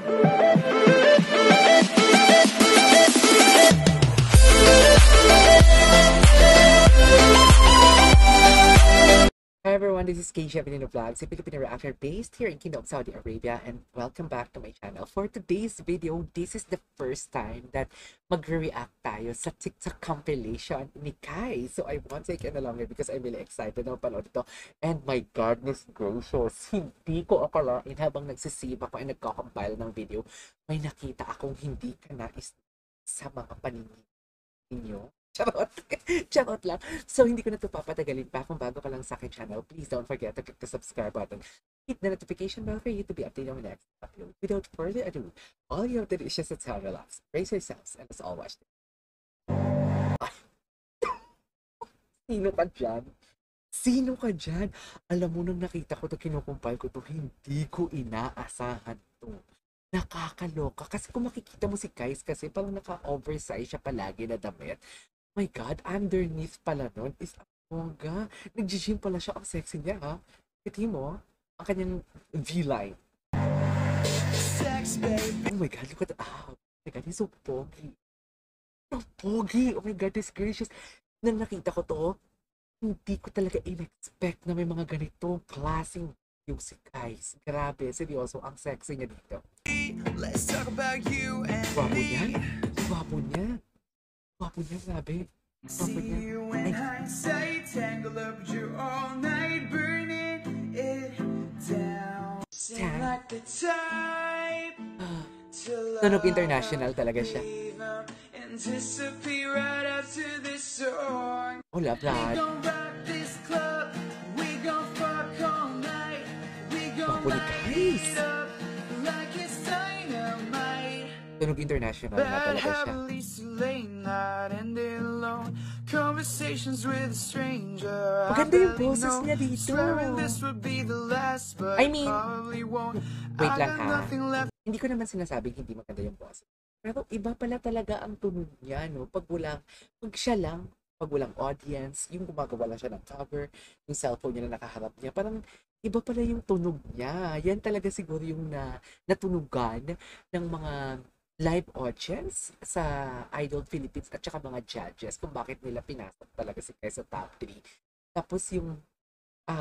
Hi everyone, this is KJ Avenino Vlogs, a Filipino reactor based here in Kingdom, Saudi Arabia, and welcome back to my channel. For today's video, this is the first time that magre-react tayo sa TikTok compilation ni Kai. So I want to take it along here because I'm really excited na mapanood ito. And my goodness gracious, hindi ko akalain habang nagsisave ako ay nagko-compile ng video, may nakita akong hindi ka nais sa mga paningin ninyo. Charot. Charot lang. So, hindi ko na ito papatagalin pa. Kung bago ka lang sa akin channel, please don't forget to click the subscribe button. Hit the notification bell for you to be updated on my next upload. Without further ado, all you have to do is just to relax, brace yourselves, and let's all watch this. Sino ka dyan? Sino ka dyan? Alam mo, nang nakita ko ito, kinukumpile ko ito, hindi ko inaasahan ito. Nakakaloka. Kasi kung makikita mo si Kais kasi parang naka-oversize siya palagi na damit. My God, underneath pala nun is ang bongga. Nag-gym pala siya. Ang sexy niya, ha? Kita mo, ang kanyang V-line. Oh my God, look at that. Oh my God, he's so pogi. So pogi. Oh my God, this gracious. Nang nakita ko to, hindi ko talaga in-expect na may mga ganitong klaseng yung si Kais. Grabe, seryoso, ang sexy niya dito. Let's talk about you and Gwapo niya. Gwapo niya. Gwapo niya, grabe. Gwapo niya. see you in hindsight, tangle up with you all night, burning it down. Seem like the type to Tunog international talaga siya. leave 'em and disappear right after this song. Oh, love We that. gon' rock this club, we gon' fuck all night, we gon' Gwapo ni light Kais. it up like it's dynamite. Tunog international na Bad talaga siya. habits too late, not ending alone. Conversations with a stranger. Maganda yung I barely boses know. niya dito. Swearing this would be the last, but I mean, probably won't. wait I lang got ha. nothing left. Hindi ko naman sinasabing hindi maganda yung boses. Pero iba pala talaga ang tunog niya, no? Pag siya lang, pag walang audience, yung gumagawa lang siya ng cover, yung cellphone niya na nakaharap niya, parang iba pala yung tunog niya. Yan talaga siguro yung natunugan ng mga live audience sa Idol Philippines at saka mga judges kung bakit nila pinasok talaga si Kai sa top 3. Tapos yung,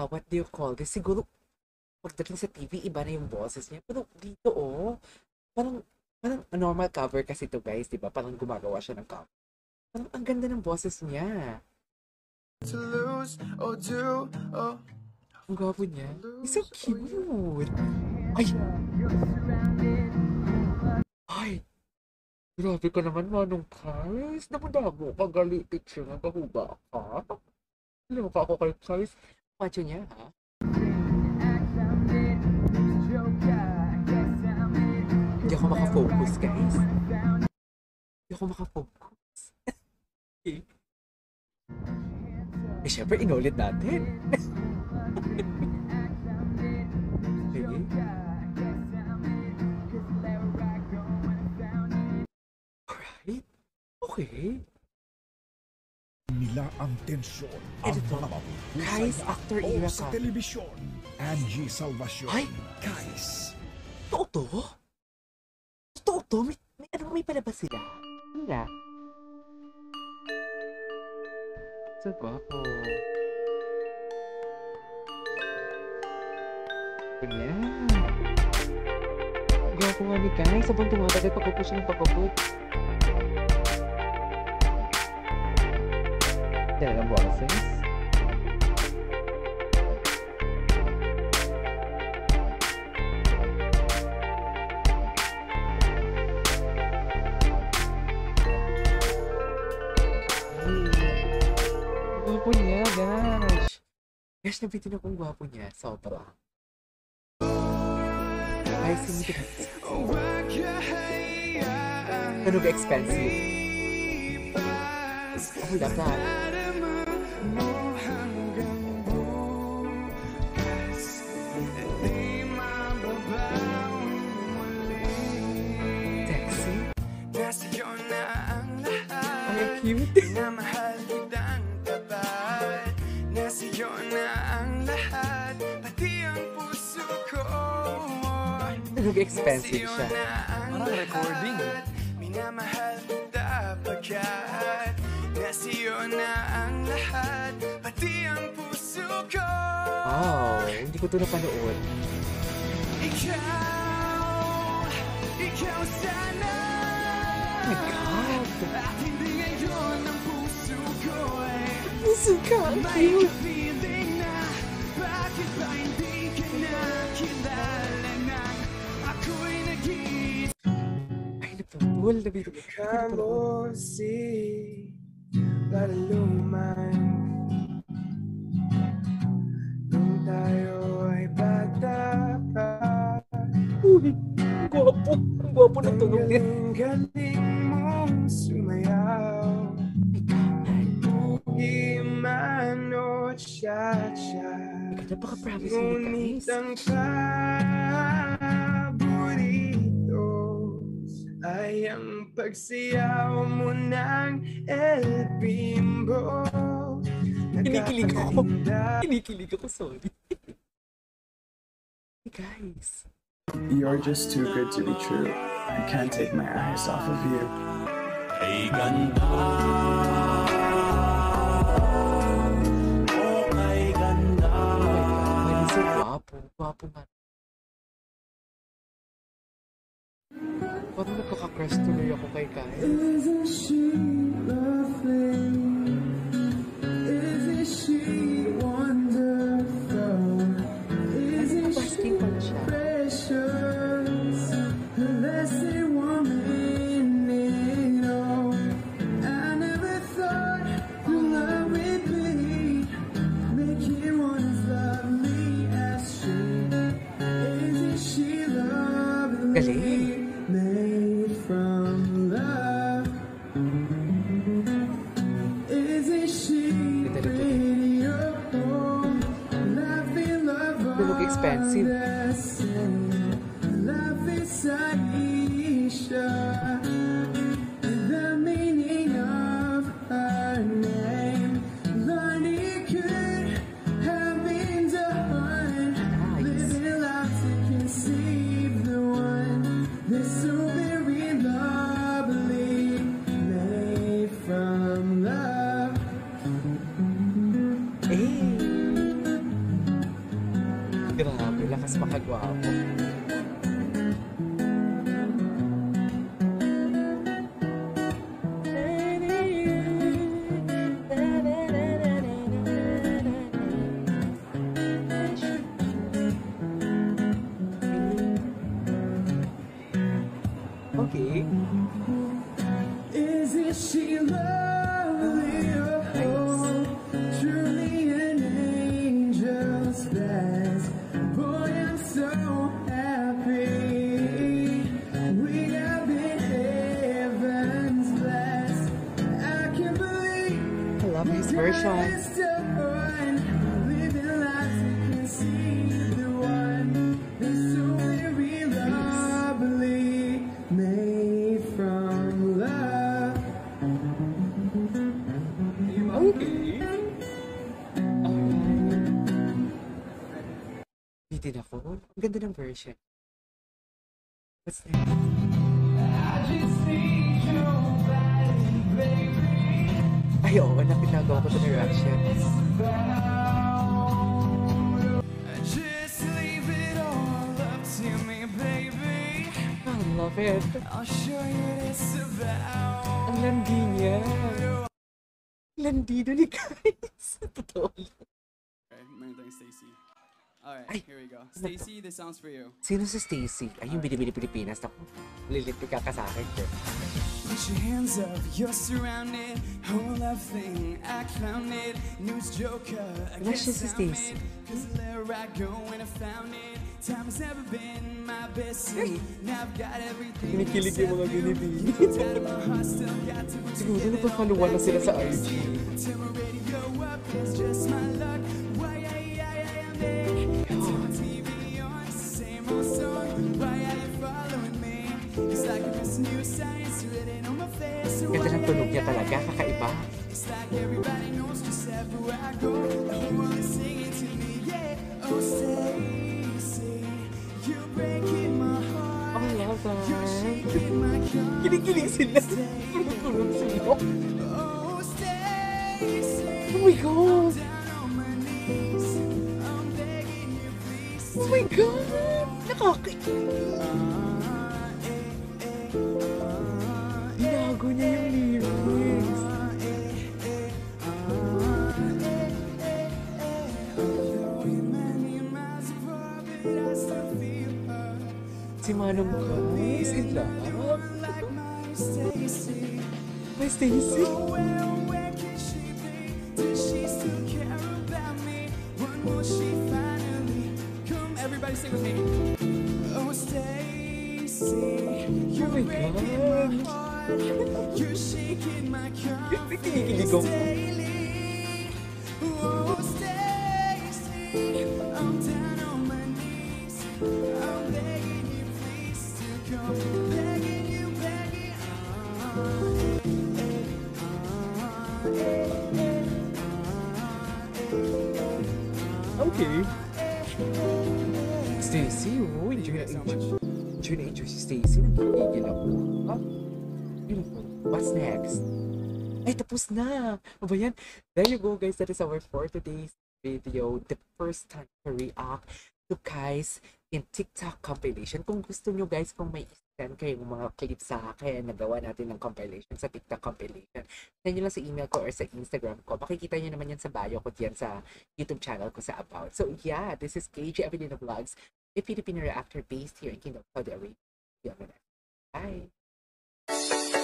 what do you call this? Siguro, pagdating sa TV, iba na yung boses niya. Pero dito, parang normal cover kasi to guys, di ba? Parang gumagawa siya ng cover. Parang ang ganda ng boses niya. To lose or do, oh. Ang gwapo niya. He's so cute. Ay! Grabe ka naman, Manong Kais. Namanda mo, kagalitit siya. Nagkahuba ka. Alam ka ako kay Kais. Macho niya, ha? Hindi ako makafocus, guys. Hindi ako makafocus. Eh, syempre, inulit natin. Alright. Okay. Nila ang tensyon ang Ito, mga mahusay Kais, na actor aktor era sa ka. telebisyon. Angie Salvacion. Ay! Kais. Totoo to? Totoo to? May palabas sila? Wala. So gwapo. Ganyan. Gwapo nga ni Kai. Sabang tumatagal pagkupos ng pagkupos. Talagang boses. Gwapo niya, gosh. Gosh, nabitin akong gwapo niya. Sobra. Ay, sinigit. Tunog expensive. Oh, love that. Sexy. Ay, cute. Minamahal kitang tapat. Nasa iyo na ang lahat, pati ang puso ko. Tunog expensive siya. Parang recording. Minamahal kita pagkat nasiyo na ang lahat, pati ang puso ko. Wow, hindi ko ito napanood. Ikaw sana. Oh my God! At hindi ngayon ang puso ko ay Musika, ang may cute! feeling na bakit ba hindi ka nakilala nang ako'y nag-iisip. Ay, napagul na video. Kamusi palaluman nung tayo ay bata pa. Uy, ang gwapo. Ang gwapo ng tunog niya. Ang galing mong sumayaw. Pugi man o cha-cha. Napaka-promise mo Ngunit guys. ang paborito ay ang pagsiyaw mo ng El Bimbo. Kinikilig ako. Nakakalinda. Kinikilig ako, sorry. Hey guys. You're just too good to be true. I can't take my eyes off of you. Ay ganda, oh ay ganda. Oh my God, may so gwapo. Gwapo man. Parang nagkaka-crush tuloy ako kay Kyle. Isn't she lovely? Isn't she wonderful? Isn't Basking pala siya. precious? The lesson woman in all. I never thought your love would be making one as lovely as she. Isn't she lovely? Galing. Made from love. Isn't she pretty? Oh, laughing love. They look expensive. Love is Aisha. The meaning of her name. Lonnie could have been done. Nice. Living life to conceive the one. This so very lovely. Made from love. Eh. Grabe, lakas makagwapo. Okay. Isn't she lovely? Oh, truly an angel's best. Boy, I'm so happy. We have been heaven's blessed. I can't believe I love this version. it's done. Living life to conceive the one. That's so very lovely. Made from love. Okay. Hindi din ako. Ang ganda ng version. What's next? Ay, oo. Napinagawa ko ito ng reaction. Just leave it all up to me, baby. I love it. I'll show you what it's about. Ang landi niya. Landido ni guys. Totoo. Okay, Maritang Stacy. Alright, Ay. here we go. Stacy, this song's for you. Sino si Stacy? Ay, yung Binibini Pilipinas. Ako, lilipid ka sa akin. Put your hands up, you're surrounded. Whole love thing, I clown it. News joker, I Wala guess siya si I'm Stacy. it. Cause I let right go when I found it. Time has never been my best suit. Now I've got everything. Kinikilig yung mga Binibini. Inside my heart still got to put Siguro together nagpapaluwa na sila sa IG. Till my radio up, it's just my luck. Why, I'm there. Turn my TV on, it's the same old song. Why are you following me? It's like a new science written on my face. Ganda ng tunog niya talaga. Kakaiba. It's like everybody knows just everywhere I go. The whole world is singing to me, yeah. Oh, Stacy, you're breaking my heart. Kinikilig sila. Tulog sila. Oh my God! Oh my God! Binago niya yung lyrics. Si Manong Guys in love. My Stacy. Everybody sing with me. Oh, Stacy, Oh my God. you're shaking my Kinikilig confidence ako. daily. Oh, Stacy, I'm down on my knees. I'm begging you, please, to come. Begging you, begging. Okay. Stacy, oh, enjoy na guys so enjoy. Enjoy na enjoy si Stacy. Nagkikigil ako. Ha? Yun ako. What's next? Ay, tapos na. O ba yan? There you go, guys. That is our for today's video. The first time to react to Kai's in TikTok compilation. Kung gusto nyo, guys, kung may send kayong mga clips sa akin, nagawa natin ng compilation sa TikTok compilation, send nyo lang sa email ko or sa Instagram ko. Makikita nyo naman yan sa bio ko diyan sa YouTube channel ko sa About. So yeah, this is KJ Avelino Vlogs, a Filipino reactor based here in Kingdom, Saudi Arabia. See you on the next. Bye!